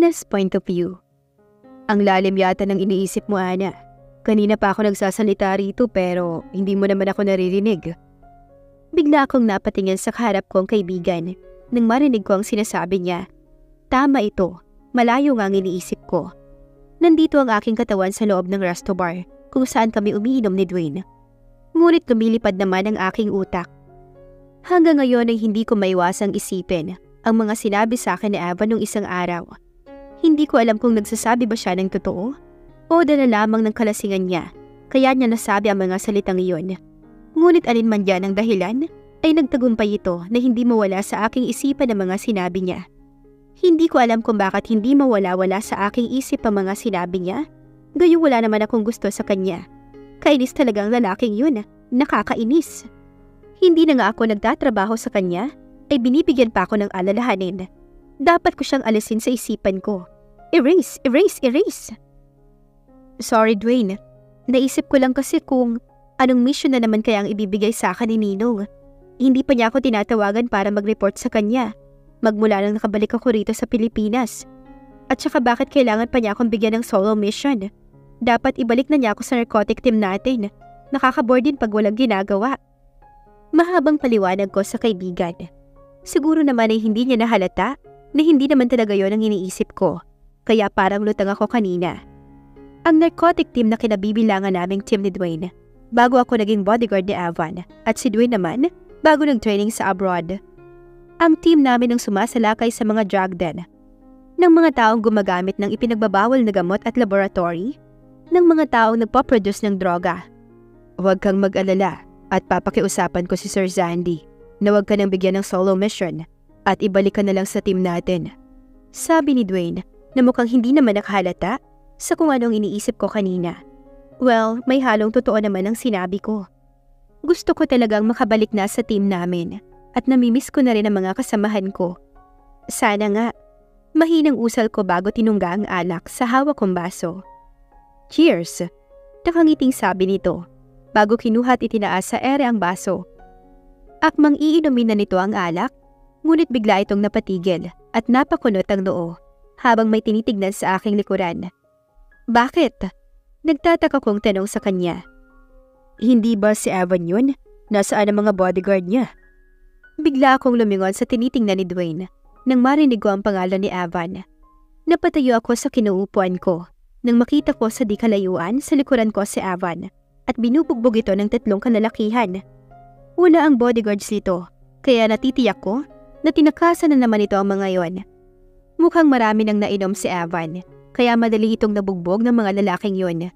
Ana's point of view. Ang lalim yata ng iniisip mo, Ana. Kanina pa ako nagsasalita rito pero hindi mo naman ako naririnig. Bigla akong napatingin sa kaharap kong kaibigan nang marinig ko ang sinasabi niya. Tama ito, malayo nga ang iniisip ko. Nandito ang aking katawan sa loob ng resto bar kung saan kami umiinom ni Dwayne. Ngunit lumilipad naman ang aking utak. Hanggang ngayon ay hindi ko maiwasang isipin ang mga sinabi sa akin ni Evan nung isang araw. Hindi ko alam kung nagsasabi ba siya ng totoo o dala lamang ng kalasingan niya kaya niya nasabi ang mga salitang iyon. Ngunit alinman diyan ang dahilan ay nagtagumpay ito na hindi mawala sa aking isipan ang mga sinabi niya. Hindi ko alam kung bakit hindi mawala-wala sa aking isip ang mga sinabi niya. Gayong wala naman akong gusto sa kanya. Kainis talagang lalaking yun. Nakakainis. Hindi na nga ako nagtatrabaho sa kanya, ay binibigyan pa ako ng alalahanin. Dapat ko siyang alisin sa isipan ko. Erase, erase, erase. Sorry, Dwayne. Naisip ko lang kasi kung anong mission na naman kaya ang ibibigay sa akin ni Ninong. Hindi pa niya ako tinatawagan para mag-report sa kanya. Magmula nang nakabalik ako rito sa Pilipinas. At saka bakit kailangan pa niya akong bigyan ng solo mission? Dapat ibalik na niya ako sa narcotic team natin. Nakaka-bored din pag walang ginagawa. Mahabang paliwanag ko sa kaibigan. Siguro naman ay hindi niya nahalata na hindi naman talaga yon ang iniisip ko. Kaya parang lutang ako kanina. Ang narcotic team na kinabibilangan naming team ni Dwayne bago ako naging bodyguard ni Evan at si Dwayne naman bago nag-training sa abroad. Ang team namin ang sumasalakay sa mga drug den ng mga taong gumagamit ng ipinagbabawal na gamot at laboratory ng mga taong nagpo-produce ng droga. Huwag kang mag-alala at papakiusapan ko si Sir Zandy na huwag ka nang bigyan ng solo mission at ibalik ka na lang sa team natin. Sabi ni Dwayne na mukhang hindi naman nakahalata sa kung anong iniisip ko kanina. Well, may halong totoo naman ang sinabi ko. Gusto ko talagang makabalik na sa team namin at namimiss ko na rin ang mga kasamahan ko. Sana nga, mahinang usal ko bago tinungga ang alak sa hawak kong baso. Cheers! Nakangiting sabi nito bago kinuha at itinaas sa ere ang baso. Akmang iinumin na nito ang alak, ngunit bigla itong napatigil at napakunot ang noo habang may tinitignan sa aking likuran. Bakit? Nagtataka kong tanong sa kanya. Hindi ba si Evan yun? Nasaan ang mga bodyguard niya? Bigla akong lumingon sa tinitingnan ni Dwayne nang marinig ko ang pangalan ni Evan. Napatayo ako sa kinuupuan ko nang makita ko sa di kalayuan sa likuran ko si Evan at binubugbog ito ng 3 kalalakihan. Una ang bodyguards nito, kaya natitiyak ko na tinakasan na naman ito ang mga yon. Mukhang marami nang nainom si Evan, kaya madali itong nabugbog ng mga lalaking yon.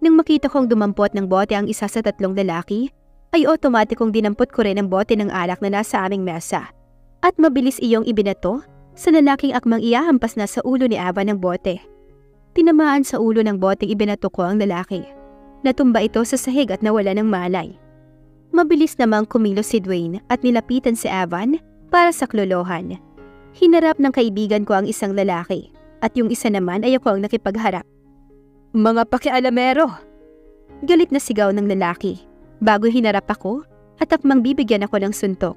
Nang makita kong dumampot ng bote ang isa sa 3 lalaki, ay otomatikong dinampot ko rin ang bote ng alak na nasa aming mesa. At mabilis iyong ibinato sa lalaking akmang iyahampas na sa ulo ni Evan ng bote. Tinamaan sa ulo ng boteng ibinato ko ang lalaki. Natumba ito sa sahig at nawala ng malay. Mabilis namang kumilos si Dwayne at nilapitan si Evan para saklolohan. Hinarap ng kaibigan ko ang isang lalaki at yung isa naman ay ako ang nakipagharap. Mga pakialamero! Galit na sigaw ng lalaki bago hinarap ako at akmang bibigyan ako ng suntok.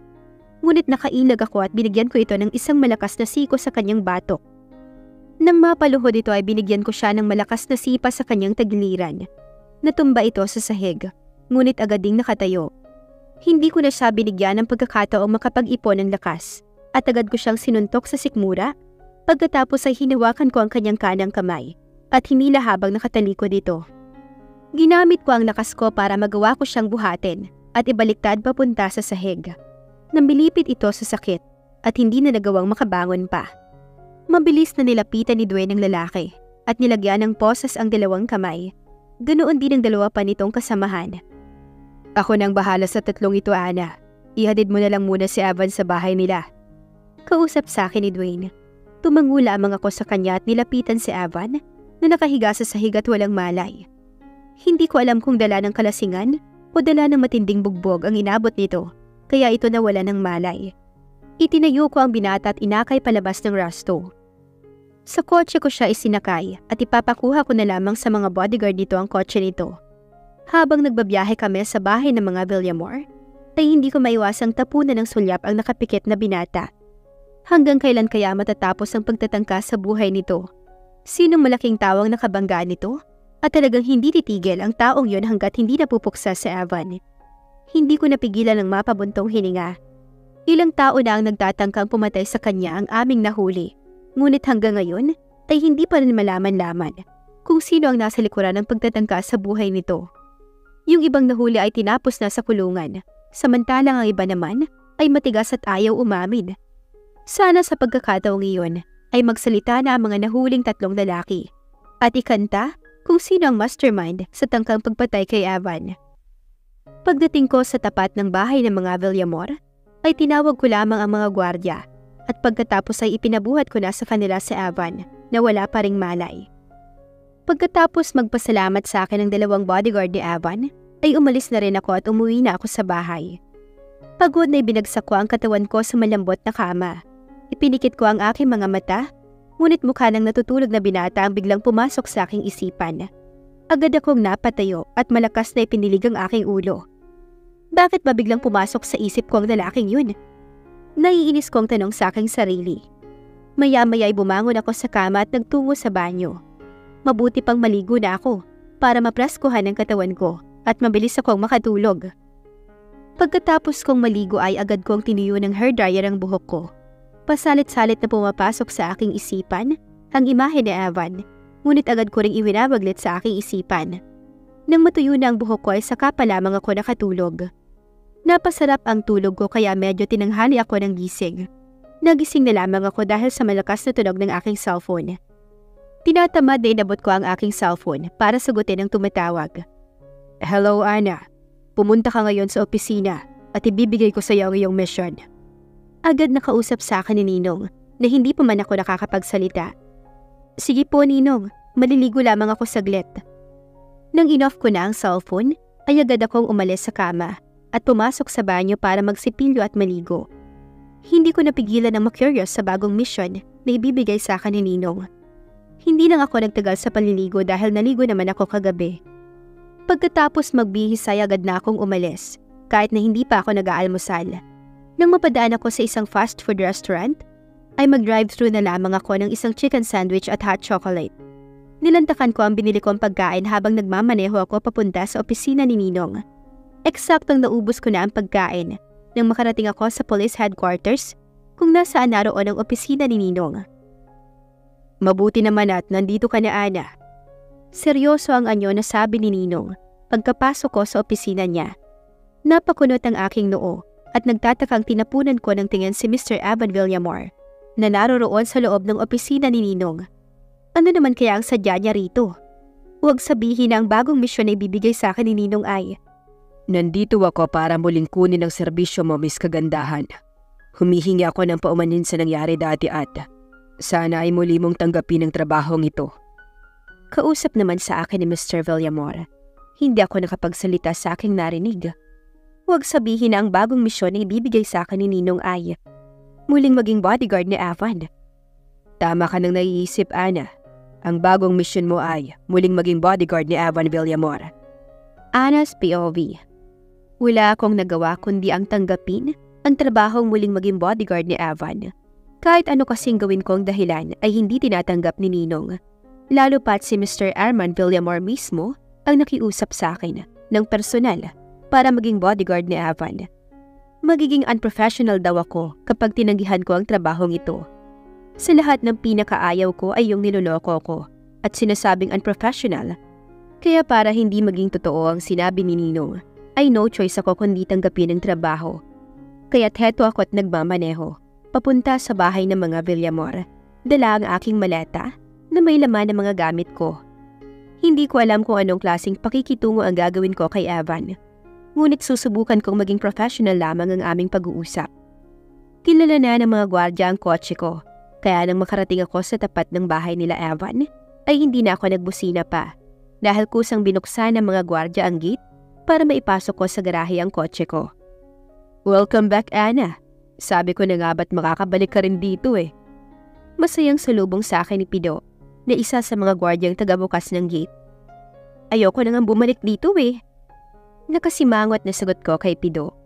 Ngunit nakailag ako at binigyan ko ito ng isang malakas na siko sa kanyang batok. Nang mapaluhod ito ay binigyan ko siya ng malakas na sipa sa kanyang tagiliran. Natumba ito sa sahig, ngunit agad ding nakatayo. Hindi ko na siya binigyan ng pagkakataong makapag-ipon ng lakas at agad ko siyang sinuntok sa sikmura. Pagkatapos ay hinawakan ko ang kanyang kanang kamay at hinila habang nakatalikod dito. Ginamit ko ang lakas ko para magawa ko siyang buhatin at ibaliktad papunta sa sahig. Namilipit ito sa sakit at hindi na nagawang makabangon pa. Mabilis na nilapitan ni Dwayne ang lalaki at nilagyan ng posas ang 2 kamay. Ganoon din ang 2 pa nitong kasamahan. Ako nang bahala sa 3 ito, Ana. Ihatid mo na lang muna si Evan sa bahay nila. Kausap sa akin ni Dwayne. Tumango lamang ako sa kanya at nilapitan si Evan na nakahiga sa sahig at walang malay. Hindi ko alam kung dala ng kalasingan o dala ng matinding bugbog ang inabot nito, kaya ito nawala ng malay. Itinayo ko ang binata at inakay palabas ng resto. Sa kotse ko siya isinakay at ipapakuha ko na lamang sa mga bodyguard nito ang kotse nito. Habang nagbabiyahe kami sa bahay ng mga Villamor, ay hindi ko maiwasang tapunan ng sulyap ang nakapikit na binata. Hanggang kailan kaya matatapos ang pagtatangka sa buhay nito? Sinong malaking tawang nakabangga nito? At talagang hindi titigil ang taong yon hanggat hindi napupuksa si Evan. Hindi ko napigilan ng mapabuntong hininga. Ilang tao na ang nagtatangkang pumatay sa kanya ang aming nahuli. Ngunit hanggang ngayon ay hindi pa rin malaman-laman kung sino ang nasa likuran ng pagtatangka sa buhay nito. Yung ibang nahuli ay tinapos na sa kulungan, samantalang ang iba naman ay matigas at ayaw umamin. Sana sa pagkakataong iyon ay magsalita na ang mga nahuling 3 lalaki at ikanta kung sino ang mastermind sa tangkang pagpatay kay Evan. Pagdating ko sa tapat ng bahay ng mga Villamor, ay tinawag ko lamang ang mga gwardya at pagkatapos ay ipinabuhat ko na sa kanila si Evan na wala pa ring malay. Pagkatapos magpasalamat sa akin ng 2 bodyguard ni Evan, ay umalis na rin ako at umuwi na ako sa bahay. Pagod na ibinagsak ko ang katawan ko sa malambot na kama. Ipinikit ko ang aking mga mata, ngunit mukha ng natutulog na binata ang biglang pumasok sa aking isipan. Agad akong napatayo at malakas na ipinilig ang aking ulo. Bakit ba biglang pumasok sa isip ko ang lalaking yun? Naiinis kong tanong sa aking sarili. Maya-maya ay bumangon ako sa kama at nagtungo sa banyo. Mabuti pang maligo na ako para mapraskuhan ang katawan ko at mabilis akong makatulog. Pagkatapos kong maligo ay agad kong tiniyo ng hairdryer ang buhok ko. Pasalit-salit na pumapasok sa aking isipan ang imahe ni Evan, ngunit agad ko ring iwinabaglit sa aking isipan. Nang matuyo na ang buhok ko ay saka pa lamang ako nakatulog. Napasarap ang tulog ko kaya medyo tinanghali ako ng gising. Nagising na lamang ako dahil sa malakas na tunog ng aking cellphone. Tinatamad na inabot ko ang aking cellphone para sagutin ang tumatawag. Hello Ana, pumunta ka ngayon sa opisina at ibibigay ko sa iyo ang iyong mission. Agad nakausap sa akin ni Ninong na hindi pa man ako nakakapagsalita. Sige po Ninong, maliligo lamang ako saglit. Nang in-off ko na ang cellphone, ay agad akong umalis sa kama at pumasok sa banyo para magsipilyo at maligo. Hindi ko napigilan ang ma-curious sa bagong mission na ibibigay sa akin ni Ninong. Hindi lang ako nagtagal sa paliligo dahil naligo naman ako kagabi. Pagkatapos magbihis ay agad na akong umalis kahit na hindi pa ako nag-aalmusal. Nang mapadaan ako sa isang fast food restaurant, ay mag-drive-thru na lamang ako ng isang chicken sandwich at hot chocolate. Nilantakan ko ang binili kong pagkain habang nagmamaneho ako papunta sa opisina ni Ninong. Eksaktong naubos ko na ang pagkain nang makarating ako sa police headquarters kung nasaan naroon ang opisina ni Ninong. Mabuti naman at nandito ka na Ana. Seryoso ang anyo na sabi ni Ninong pagkapasok ko sa opisina niya. Napakunot ang aking noo at nagtatakang tinapunan ko ng tingin si Mr. Evan Villamor na naroroon sa loob ng opisina ni Ninong. Ano naman kaya ang sadya niya rito? Huwag sabihin na ang bagong misyon na ibibigay sa akin ni Ninong ay, nandito ako para muling kunin ang serbisyo mo, Miss Kagandahan. Humihingi ako ng paumanin sa nangyari dati at sana ay muli mong tanggapin ang trabahong ito. Kausap naman sa akin ni Mr. Villamor. Hindi ako nakapagsalita sa aking narinig. Huwag sabihin na ang bagong misyon na ibibigay sa akin ni Ninong ay muling maging bodyguard ni Evan. Tama ka nang naiisip, Ana. Ang bagong misyon mo ay muling maging bodyguard ni Evan Villamor. Ana's POV. Wala akong nagawa kundi ang tanggapin ang trabahong muling maging bodyguard ni Evan. Kahit ano kasing gawin kong dahilan ay hindi tinatanggap ni Ninong. Lalo pat si Mr. Arman Villamor mismo ang nakiusap sa akin ng personal para maging bodyguard ni Evan. Magiging unprofessional daw ako kapag tinanggihan ko ang trabahong ito. Sa lahat ng pinakaayaw ko ay yung niloloko ko at sinasabing unprofessional. Kaya para hindi maging totoo ang sinabi ni Ninong, ay no choice ako kundi tanggapin ang trabaho. Kaya't heto ako at nagmamaneho, papunta sa bahay ng mga Villamor. Dala ang aking maleta na may laman ng mga gamit ko. Hindi ko alam kung anong klaseng pakikitungo ang gagawin ko kay Evan. Ngunit susubukan kong maging professional lamang ang aming pag-uusap. Kilala na ng mga gwardya ang kotse ko, kaya nang makarating ako sa tapat ng bahay nila Evan, ay hindi na ako nagbusina pa dahil kusang binuksan ng mga gwardya ang gate para maipasok ko sa garahe ang kotse ko. Welcome back, Ana. Sabi ko na nga ba't makakabalik ka rin dito eh. Masayang salubong sa akin ni Pido na isa sa mga gwardyang tagabukas ng gate. Ayoko na nga bumalik dito eh. Nakasimangot na sagot ko kay Pido.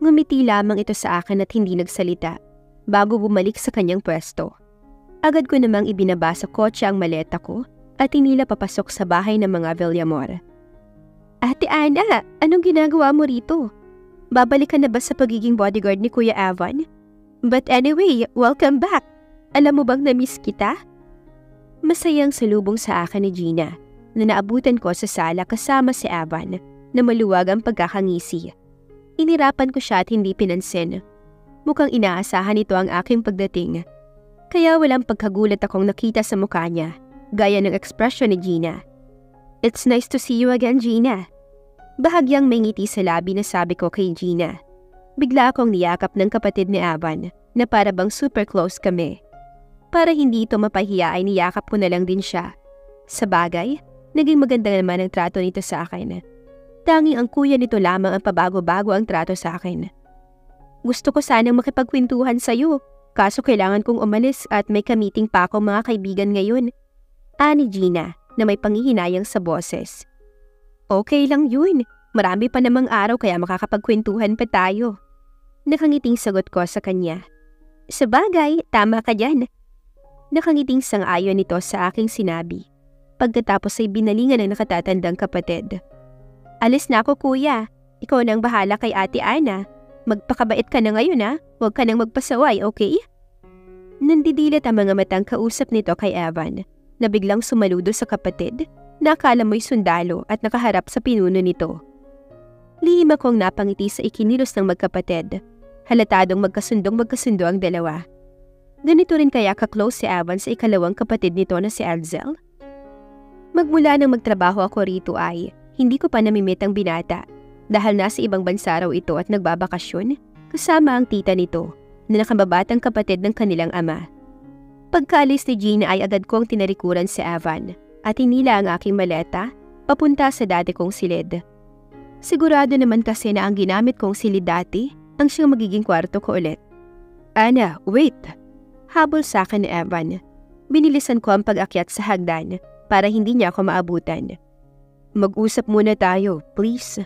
Ngumiti lamang ito sa akin at hindi nagsalita. bago bumalik sa kanyang pwesto. Agad ko namang ibinaba sa kotse ang maleta ko at hinila papasok sa bahay ng mga Villamor. Ate Ana, anong ginagawa mo rito? Babalik ka na ba sa pagiging bodyguard ni Kuya Evan? But anyway, welcome back. Alam mo bang na-miss kita? Masayang salubong sa akin ni Gina na naabutan ko sa sala kasama si Evan na maluwag ang pagkakangisi. Inirapan ko siya at hindi pinansin. Mukhang inaasahan ito ang aking pagdating. Kaya walang pagkagulat akong nakita sa mukha niya, gaya ng ekspresyon ni Gina. It's nice to see you again, Gina. Bahagyang may ngiti sa labi na sabi ko kay Gina. Bigla akong niyakap ng kapatid ni Evan na para bang super close kami. Para hindi ito mapahiya ay niyakap ko na lang din siya. Sa bagay, naging maganda naman ang trato nito sa akin. Tanging ang kuya nito lamang ang pabago-bago ang trato sa akin. Gusto ko sanang makipagkwentuhan sa'yo, kaso kailangan kong umalis at may kamiting pa akong mga kaibigan ngayon. Ani Gina na may panghihinayang sa boses. Okay lang yun. Marami pa namang araw kaya makakapagkwentuhan pa tayo. Nakangiting sagot ko sa kanya. Sabagay, tama ka dyan. Nakangiting sang-ayon nito sa aking sinabi. Pagkatapos ay binalingan ng nakatatandang kapatid. Alis na ako kuya. Ikaw nang bahala kay Ate Ana. Magpakabait ka na ngayon ha. Huwag ka nang magpasaway, okay? Nandidilat ang mga matang kausap nito kay Evan na biglang sumaludo sa kapatid na akala mo'y sundalo at nakaharap sa pinuno nito. Lihim akong napangiti sa ikinilos ng magkapatid. Halatadong magkasundo ang dalawa. Ganito rin kaya ka-close si Evan sa ikalawang kapatid nito na si Elzel? Magmula nang magtrabaho ako rito ay hindi ko pa namimit ang binata dahil nasa ibang bansa raw ito at nagbabakasyon kasama ang tita nito na nakababatang kapatid ng kanilang ama. Pagkaalis ni Gina ay agad kong tinarikuran si Evan at hinila ang aking maleta papunta sa dati kong silid. Sigurado naman kasi na ang ginamit kong silid dati ang siyang magiging kwarto ko ulit. Ana, wait! Habol sa akin ni Evan. Binilisan ko ang pag-akyat sa hagdan para hindi niya ako maabutan. Mag-usap muna tayo, please.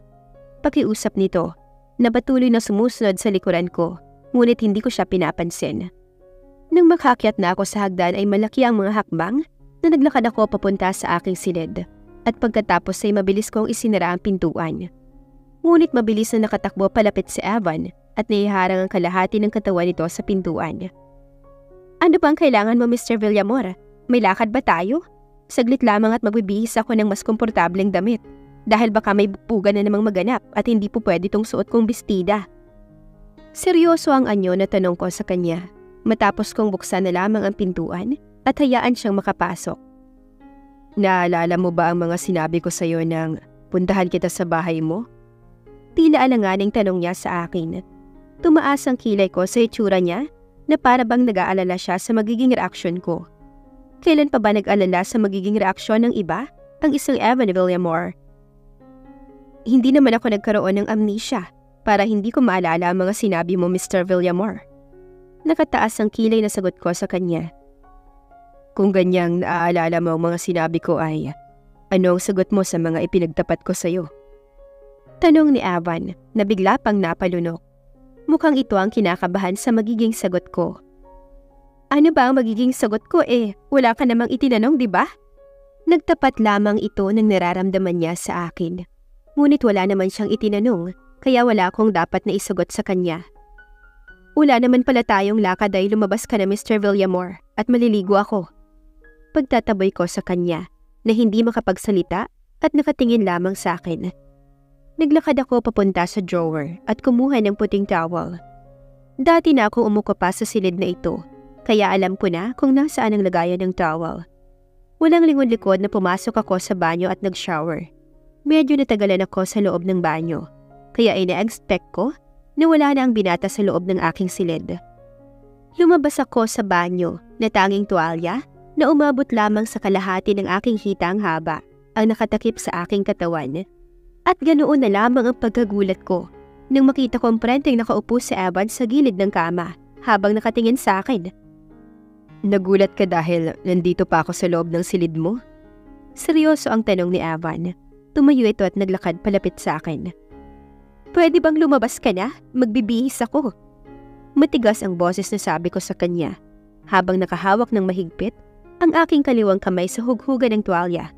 Pakiusap nito na patuloy na sumusunod sa likuran ko, ngunit hindi ko siya pinapansin. Nang makakyat na ako sa hagdan ay malaki ang mga hakbang na naglakad ako papunta sa aking silid at pagkatapos ay mabilis kong isinara ang pintuan. Ngunit mabilis na nakatakbo palapit si Evan at naiharang ang kalahati ng katawan nito sa pintuan. Ano bang kailangan mo, Mr. Villamor? May lakad ba tayo? Saglit lamang at magbibihis ako ng mas komportableng damit dahil baka may bupugan na namang maganap at hindi po pwede itong suot kong bestida. Seryoso ang anyo na tanong ko sa kanya matapos kong buksan na lamang ang pintuan at hayaan siyang makapasok. Naalala mo ba ang mga sinabi ko sa iyo nang puntahan kita sa bahay mo? Tila alanganing tanong niya sa akin. Tumaas ang kilay ko sa itsura niya na para bang nag-aalala siya sa magiging reaksyon ko. Kailan pa ba nag-alala sa magiging reaksyon ng iba ang isang Evan Villamor? Hindi naman ako nagkaroon ng amnesia para hindi ko maalala ang mga sinabi mo, Mr. Villamor. Nakataas ang kilay na sagot ko sa kanya. Kung ganyang naaalala mo ang mga sinabi ko ay, ano ang sagot mo sa mga ipinagtapat ko sa iyo? Tanong ni Evan na bigla pang napalunok. Mukhang ito ang kinakabahan sa magiging sagot ko. Ano ba ang magiging sagot ko Wala ka namang itinanong, di ba? Nagtapat lamang ito ng nararamdaman niya sa akin. Ngunit wala naman siyang itinanong, kaya wala akong dapat na isagot sa kanya. Wala naman pala tayong lakad ay lumabas ka na, Mr. Villamor, at maliligo ako. Pagtataboy ko sa kanya na hindi makapagsalita at nakatingin lamang sa akin. Naglakad ako papunta sa drawer at kumuha ng puting towel. Dati na akong umuko pa sa silid na ito, kaya alam ko na kung nasaan ang lagayan ng towel. Walang lingon-likod na pumasok ako sa banyo at nag-shower. Medyo natagalan ako sa loob ng banyo, kaya ina-expect ko na wala na ang binata sa loob ng aking silid. Lumabas ako sa banyo na tanging tuwalya na umabot lamang sa kalahati ng aking hitang haba ang nakatakip sa aking katawan. At ganoon na lamang ang pagkagulat ko nang makita kong prenteng nakaupo si Evan sa gilid ng kama habang nakatingin sa akin. Nagulat ka dahil nandito pa ako sa loob ng silid mo? Seryoso ang tanong ni Evan. Tumayo ito at naglakad palapit sa akin. Pwede bang lumabas ka na? Magbibihis ako. Matigas ang boses na sabi ko sa kanya, habang nakahawak ng mahigpit ang aking kaliwang kamay sa hughugan ng tuwalya.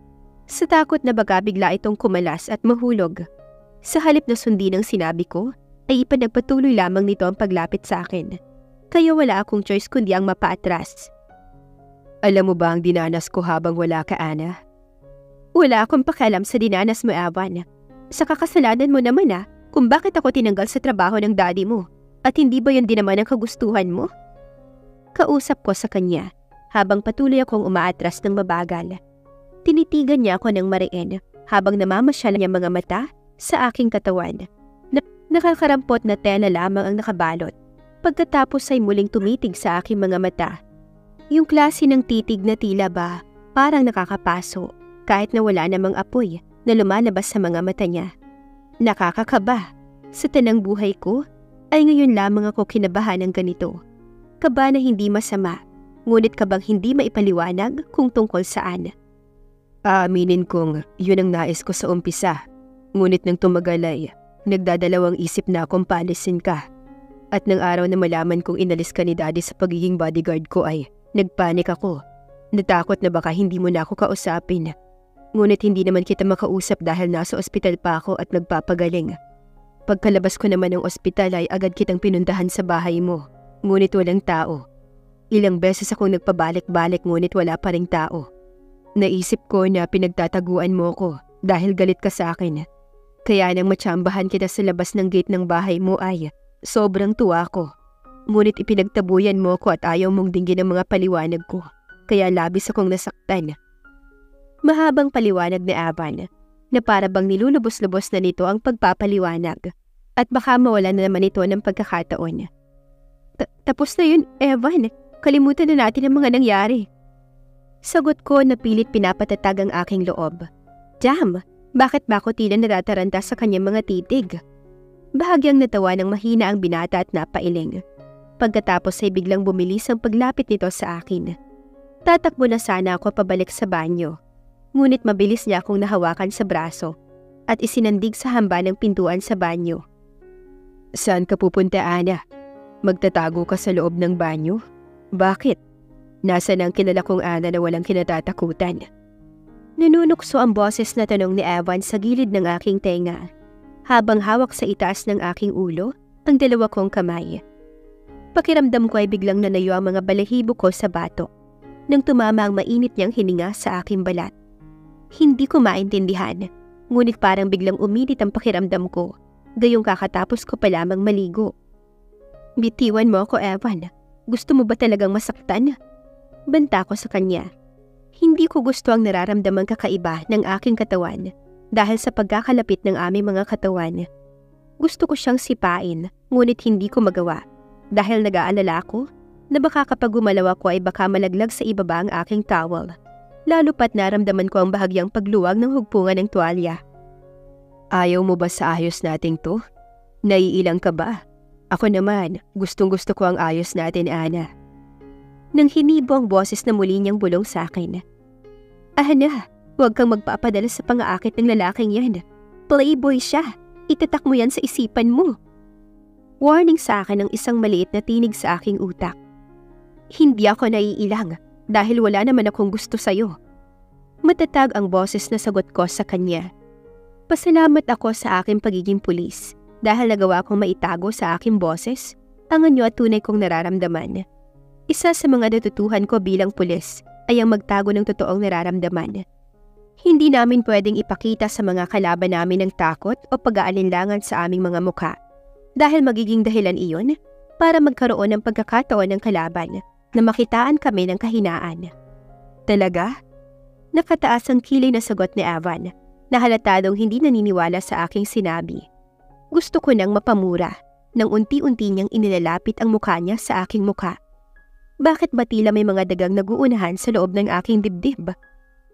Sa takot na baga bigla itong kumalas at mahulog. Sa halip na sundin ang sinabi ko, ay ipanagpatuloy lamang nito ang paglapit sa akin. Kaya wala akong choice kundi ang mapaatras. Alam mo ba ang dinanas ko habang wala ka, Ana? Wala akong pakialam sa dinanas mo, Evan. Sa kakasalanan mo naman kung bakit ako tinanggal sa trabaho ng daddy mo. At hindi ba yun din naman ang kagustuhan mo? Kausap ko sa kanya habang patuloy akong umaatras ng mabagal. Tinitigan niya ako ng mariin habang namamasyal niya mga mata sa aking katawan. Nakakarampot na tela lamang ang nakabalot. Pagkatapos ay muling tumitig sa aking mga mata. Yung klase ng titig na tila ba parang nakakapaso kahit na wala namang apoy na lumalabas sa mga mata niya. Nakakakaba. Sa tanang buhay ko ay ngayon lamang ako kinabahan ng ganito. Kaba na hindi masama, ngunit kabang hindi maipaliwanag kung tungkol saan. Aaminin kong yun ang nais ko sa umpisa, ngunit nang tumagal ay nagdadalawang isip na akong paalisin ka. At nang araw na malaman kong inalis ka ni daddy sa pagiging bodyguard ko ay nagpanik ako. Natakot na baka hindi mo na ako kausapin. Ngunit hindi naman kita makausap dahil nasa ospital pa ako at nagpapagaling. Pagkalabas ko naman ng ospital ay agad kitang pinuntahan sa bahay mo, ngunit walang tao. Ilang beses akong nagpabalik-balik ngunit wala pa ring tao. Naisip ko na pinagtataguan mo ko dahil galit ka sa akin. Kaya nang matsambahan kita sa labas ng gate ng bahay mo ay sobrang tuwa ko. Ngunit ipinagtabuyan mo ko at ayaw mong dinggin ang mga paliwanag ko. Kaya labis akong nasaktan. Mahabang paliwanag ni Evan na para bang nilulubos-lubos na nito ang pagpapaliwanag at baka mawala na naman ito ng pagkakataon. Tapos na yun, Evan. Kalimutan na natin ang mga nangyari. Sagot ko na pilit pinapatatag ang aking loob. Jam, bakit ba ako tila natataranta sa kanyang mga titig? Bahagyang natawa ng mahina ang binata at napailing. Pagkatapos ay biglang bumilis ang paglapit nito sa akin. Tatakbo na sana ako pabalik sa banyo. Ngunit mabilis niya akong nahawakan sa braso at isinandig sa hamba ng pintuan sa banyo. Saan ka pupunta, Ana? Magtatago ka sa loob ng banyo? Bakit? Nasaan ang kilala kong Ana na walang kinatatakutan? Nanunukso ang boses na tanong ni Evan sa gilid ng aking tenga, habang hawak sa itaas ng aking ulo ang dalawa kong kamay. Pakiramdam ko ay biglang nanayo ang mga balahibo ko sa batok nang tumama ang mainit niyang hininga sa aking balat. Hindi ko maintindihan, ngunit parang biglang uminit ang pakiramdam ko, gayong kakatapos ko pa lamang maligo. Bitiwan mo ako, Evan. Gusto mo ba talagang masaktan? Banta ko sa kanya. Hindi ko gusto ang nararamdamang kakaiba ng aking katawan dahil sa pagkakalapit ng aming mga katawan. Gusto ko siyang sipain, ngunit hindi ko magawa dahil nag-aalala ko na baka kapag gumalaw ako ay baka malaglag sa ibaba ang aking towel. Lalo pat naramdaman ko ang bahagyang pagluwag ng hugpungan ng tuwalya. Ayaw mo ba sa ayos nating to? Naiilang ka ba? Ako naman, gustong-gusto ko ang ayos natin, Ana. Nang hinibo ang boses na muli niyang bulong sa akin. Ana, huwag kang magpapadala sa pangaakit ng lalaking yan. Playboy siya. Itatak mo yan sa isipan mo. Warning sa akin ng isang maliit na tinig sa aking utak. Hindi ako naiilang dahil wala naman akong gusto sa'yo. Matatag ang boses na sagot ko sa kanya. Pasalamat ako sa aking pagiging pulis dahil nagawa kong maitago sa aking boses ang anyo at tunay kong nararamdaman. Isa sa mga natutuhan ko bilang pulis ay ang magtago ng totoong nararamdaman. Hindi namin pwedeng ipakita sa mga kalaban namin ng takot o pag-aalinlangan sa aming mga mukha dahil magiging dahilan iyon para magkaroon ng pagkakataon ng kalaban na makitaan kami ng kahinaan. Talaga? Nakataas ang kilay na sagot ni Evan na halatadong hindi naniniwala sa aking sinabi. Gusto ko nang mapamura nang unti-unti niyang inilalapit ang mukha niya sa aking mukha. Bakit ba tila may mga dagang naguunahan sa loob ng aking dibdib?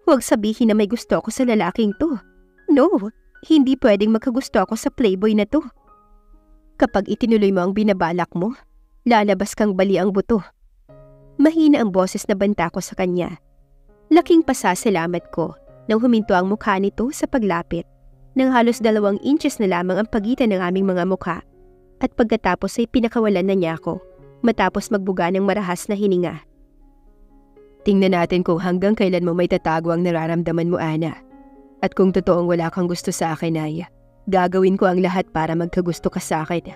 Huwag sabihin na may gusto ako sa lalaking to. No, hindi pwedeng magkagusto ako sa playboy na to. Kapag itinuloy mo ang binabalak mo, lalabas kang bali ang buto. Mahina ang boses na banta ko sa kanya. Laking pasasalamat ko nang huminto ang mukha nito sa paglapit, nang halos 2 inches na lamang ang pagitan ng aming mga mukha, at pagkatapos ay pinakawalan na niya ako matapos magbuga ng marahas na hininga. Tingnan natin kung hanggang kailan mo may tatago ang nararamdaman mo, Ana. At kung totoong wala kang gusto sa akin ay, gagawin ko ang lahat para magkagusto ka sa akin.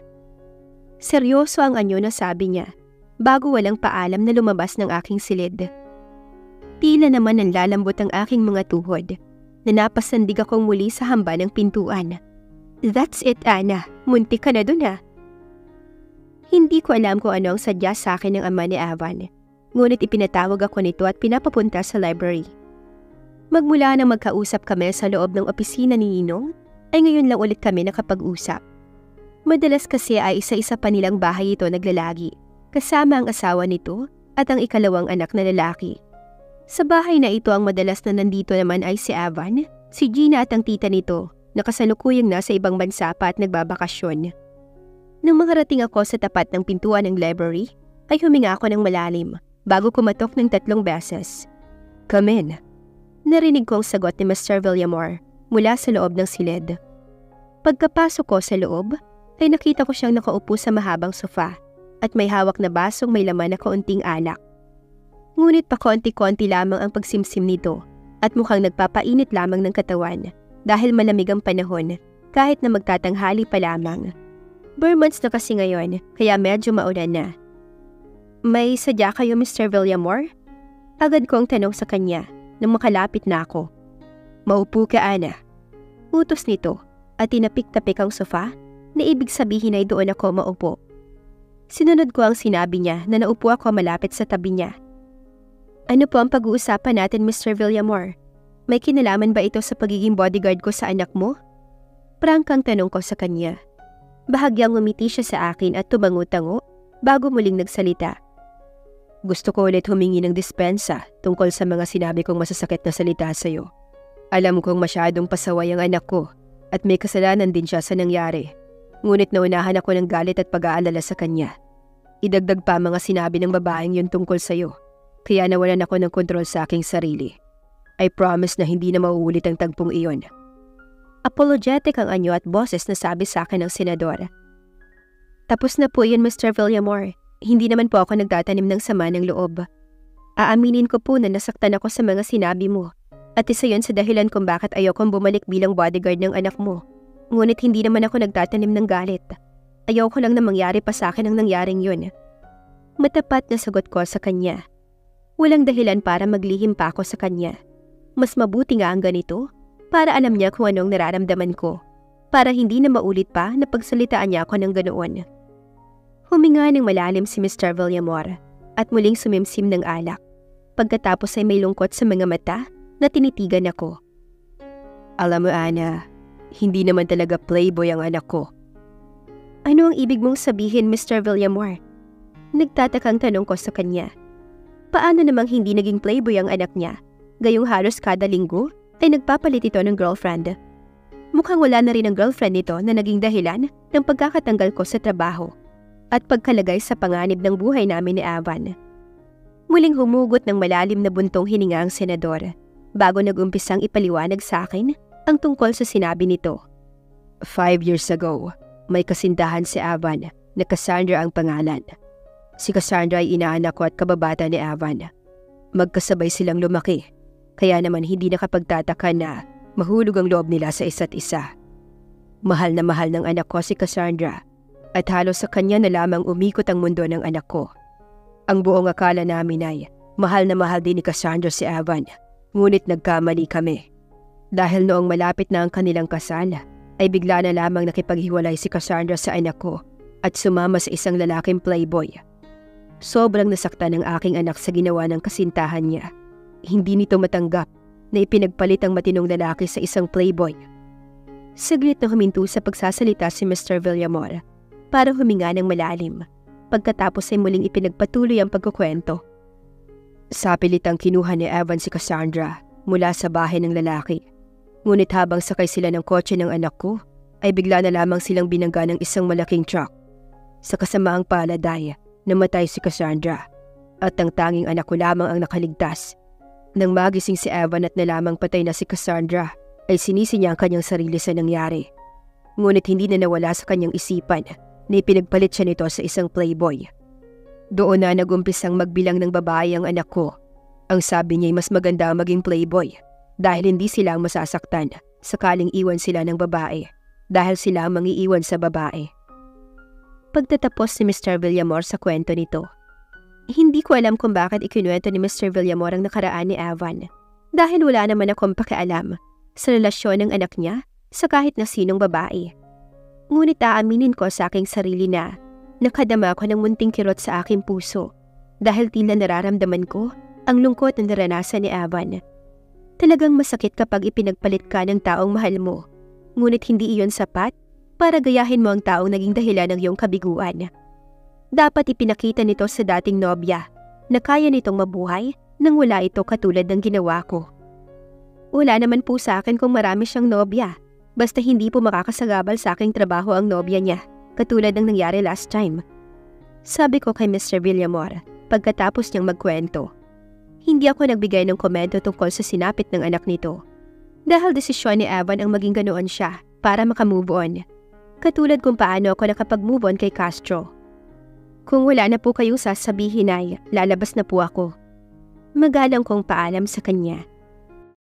Seryoso ang anyo na sabi niya, bago walang paalam na lumabas ng aking silid. Tila naman ang lalambot ang aking mga tuhod, na napasandig akong muli sa hamba ng pintuan. That's it, Ana. Muntik ka na dun, ha? Hindi ko alam kung ano ang sadya sa akin ng ama ni Evan. Ngunit ipinatawag ako nito at pinapapunta sa library. Magmula nang magkausap kami sa loob ng opisina ni Ninong, ay ngayon lang ulit kami nakapag-usap. Madalas kasi ay isa-isa pa nilang bahay ito naglalagi, kasama ang asawa nito at ang ikalawang anak na lalaki. Sa bahay na ito ang madalas na nandito naman ay si Evan, si Gina at ang tita nito na kasalukuyang nasa ibang bansa pa at nagbabakasyon. Nang makarating ako sa tapat ng pintuan ng library, ay huminga ako ng malalim bago kumatok ng 3 beses. Come in. Narinig ko ang sagot ni Mr. Villamor mula sa loob ng silid. Pagkapasok ko sa loob, ay nakita ko siyang nakaupo sa mahabang sofa at may hawak na basong may laman na kaunting alak. Ngunit pa konti-konti lamang ang pagsimsim nito at mukhang nagpapainit lamang ng katawan dahil malamig ang panahon kahit na magtatanghali pa lamang. Bare months na kasi ngayon kaya medyo maulan na. May sadya kayo, Mr. Villamor? Agad kong tanong sa kanya nang makalapit na ako. Maupo ka, Ana. Utos nito at tinapik-tapik ang sofa na ibig sabihin ay doon ako maupo. Sinunod ko ang sinabi niya na naupo ako malapit sa tabi niya. Ano po ang pag-uusapan natin, Mr. Villamor? May kinalaman ba ito sa pagiging bodyguard ko sa anak mo? Prangkang tanong ko sa kanya. Bahagyang ngumiti siya sa akin at tumango-tango bago muling nagsalita. Gusto ko ulit humingi ng dispensa tungkol sa mga sinabi kong masasakit na salita sa iyo. Alam kong masyadong pasaway ang anak ko at may kasalanan din siya sa nangyari. Ngunit naunahan ako ng galit at pag-aalala sa kanya. Idagdag pa mga sinabi ng babaeng yun tungkol sa iyo. Kaya nawalan ako ng kontrol sa aking sarili. I promise na hindi na mauulit ang tagpong iyon. Apologetic ang anyo at boses na sabi sa akin ng senador. Tapos na po yun, Mr. Villamor. Hindi naman po ako nagtatanim ng sama ng loob. Aaminin ko po na nasaktan ako sa mga sinabi mo. At isa yun sa dahilan kung bakit ayokong bumalik bilang bodyguard ng anak mo. Ngunit hindi naman ako nagtatanim ng galit. Ayoko lang na mangyari pa sa akin ang nangyaring yun. Matapat na sagot ko sa kanya. Walang dahilan para maglihim pa ako sa kanya. Mas mabuti nga ang ganito para alam niya kung anong nararamdaman ko. Para hindi na maulit pa na pagsalitaan niya ako ng ganoon. Huminga ng malalim si Mr. Villamor at muling sumimsim ng alak. Pagkatapos ay may lungkot sa mga mata na tinitigan ako. Alam mo, Ana, hindi naman talaga playboy ang anak ko. Ano ang ibig mong sabihin, Mr. Villamor? Nagtatakang tanong ko sa kanya. Paano namang hindi naging playboy ang anak niya? Gayong halos kada linggo ay nagpapalit ito ng girlfriend. Mukhang wala na rin ang girlfriend nito na naging dahilan ng pagkakatanggal ko sa trabaho at pagkalagay sa panganib ng buhay namin ni Evan. Muling humugot ng malalim na buntong hininga ang senador bago nag-umpisang ipaliwanag sa akin ang tungkol sa sinabi nito. 5 years ago, may kasintahan si Evan na Cassandra ang pangalan. Si Cassandra ay inaanak ko at kababata ni Evan. Magkasabay silang lumaki, kaya naman hindi nakapagtataka na mahulog ang loob nila sa isa't isa. Mahal na mahal ng anak ko si Cassandra at halos sa kanya na lamang umikot ang mundo ng anak ko. Ang buong akala namin ay mahal na mahal din ni Cassandra si Evan, ngunit nagkamali kami. Dahil noong malapit na ang kanilang kasal, ay bigla na lamang nakipaghiwalay si Cassandra sa anak ko at sumama sa isang lalaking playboy. Sobrang nasaktan ng aking anak sa ginawa ng kasintahan niya. Hindi nito matanggap na ipinagpalit ang matinong lalaki sa isang playboy. Saglit na huminto sa pagsasalita si Mr. Villamor para huminga ng malalim. Pagkatapos ay muling ipinagpatuloy ang pagkukwento. Sa pilitang kinuha ni Evan si Cassandra mula sa bahay ng lalaki. Ngunit habang sakay sila ng kotse ng anak ko, ay bigla na lamang silang binangga ng isang malaking truck. Sa kasamaang palad ay namatay si Cassandra at ang tanging anak ko lamang ang nakaligtas. Nang magising si Evan at nalamang patay na si Cassandra, ay sinisi niya ang kanyang sarili sa nangyari. Ngunit hindi na nawala sa kanyang isipan na ipinagpalit siya nito sa isang playboy. Doon na nagumpisang magbilang ng babae ang anak ko. Ang sabi niya mas maganda maging playboy dahil hindi sila ang masasaktan sakaling iwan sila ng babae dahil sila ang mangiiwan sa babae. Pagtatapos ni Mr. Villamor sa kwento nito, hindi ko alam kung bakit ikinuwento ni Mr. Villamor ang nakaraan ni Evan dahil wala naman akong pakialam sa relasyon ng anak niya sa kahit na sinong babae. Ngunit aaminin ko sa aking sarili na nakadama ko ng munting kirot sa aking puso dahil tila nararamdaman ko ang lungkot na naranasan ni Evan. Talagang masakit kapag ipinagpalit ka ng taong mahal mo, ngunit hindi iyon sapat para gayahin mo ang taong naging dahilan ng iyong kabiguan. Dapat ipinakita nito sa dating nobya na kaya nitong mabuhay nang wala ito katulad ng ginawa ko. Wala naman po sa akin kung marami siyang nobya, basta hindi po makakasagabal sa aking trabaho ang nobya niya, katulad ng nangyari last time. Sabi ko kay Mr. Villamor pagkatapos niyang magkwento. Hindi ako nagbigay ng komento tungkol sa sinapit ng anak nito. Dahil desisyon ni Evan ang maging ganoon siya para makamove on. Katulad kung paano ako nakapag-move on kay Castro. Kung wala na po kayong sasabihin ay lalabas na po ako. Magalang kong paalam sa kanya.